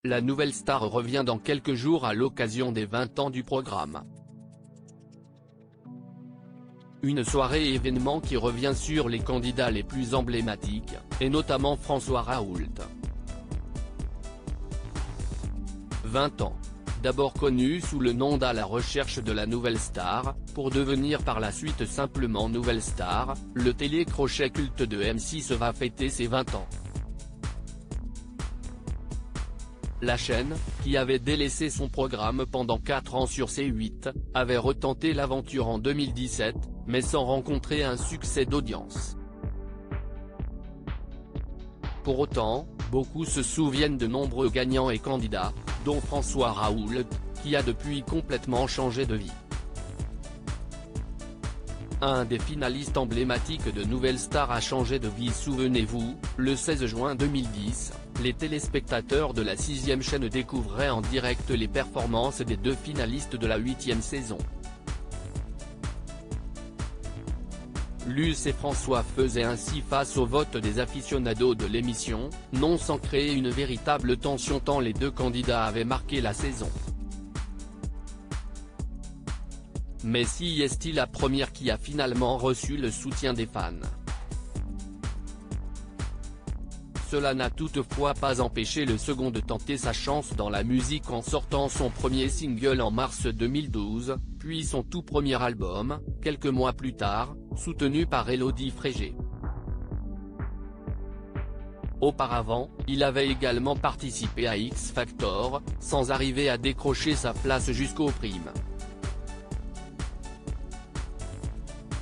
La nouvelle star revient dans quelques jours à l'occasion des 20 ans du programme. Une soirée événement qui revient sur les candidats les plus emblématiques, et notamment François Raoult. 20 ans. D'abord connu sous le nom d'À la recherche de la nouvelle star, pour devenir par la suite simplement Nouvelle Star, le télécrochet culte de M6 va fêter ses 20 ans. La chaîne, qui avait délaissé son programme pendant 4 ans sur C8, avait retenté l'aventure en 2017, mais sans rencontrer un succès d'audience. Pour autant, beaucoup se souviennent de nombreux gagnants et candidats, dont François Raoult, qui a depuis complètement changé de vie. Un des finalistes emblématiques de Nouvelle Star a changé de vie. Souvenez-vous, le 16 juin 2010, les téléspectateurs de la 6e chaîne découvraient en direct les performances des 2 finalistes de la 8e saison. Luce et François faisaient ainsi face au vote des aficionados de l'émission, non sans créer une véritable tension tant les 2 candidats avaient marqué la saison. Mais si est-il la première qui a finalement reçu le soutien des fans? Cela n'a toutefois pas empêché le second de tenter sa chance dans la musique en sortant son premier single en mars 2012, puis son tout premier album, quelques mois plus tard, soutenu par Élodie Frégé. Auparavant, il avait également participé à X Factor, sans arriver à décrocher sa place jusqu'aux primes.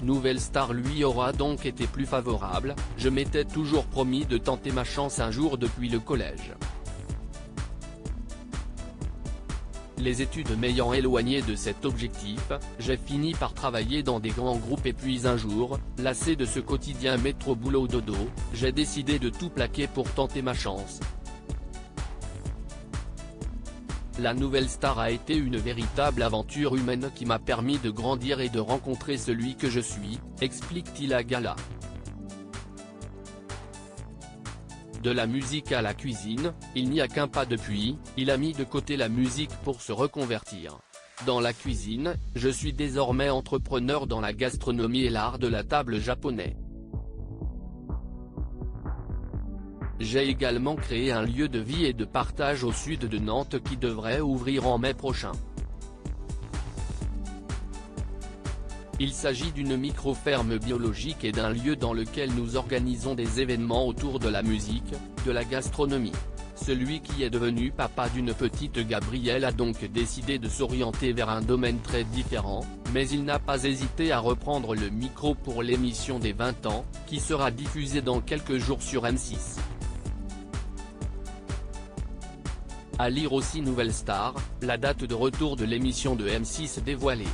Nouvelle Star lui aura donc été plus favorable. Je m'étais toujours promis de tenter ma chance un jour depuis le collège. Les études m'ayant éloigné de cet objectif, j'ai fini par travailler dans des grands groupes et puis un jour, lassé de ce quotidien métro boulot dodo, j'ai décidé de tout plaquer pour tenter ma chance. La Nouvelle Star a été une véritable aventure humaine qui m'a permis de grandir et de rencontrer celui que je suis, explique-t-il à Gala. De la musique à la cuisine, il n'y a qu'un pas depuis, il a mis de côté la musique pour se reconvertir. Dans la cuisine, je suis désormais entrepreneur dans la gastronomie et l'art de la table japonais. J'ai également créé un lieu de vie et de partage au sud de Nantes qui devrait ouvrir en mai prochain. Il s'agit d'une micro-ferme biologique et d'un lieu dans lequel nous organisons des événements autour de la musique, de la gastronomie. Celui qui est devenu papa d'une petite Gabrielle a donc décidé de s'orienter vers un domaine très différent, mais il n'a pas hésité à reprendre le micro pour l'émission des 20 ans, qui sera diffusée dans quelques jours sur M6. À lire aussi Nouvelle Star, la date de retour de l'émission de M6 dévoilée.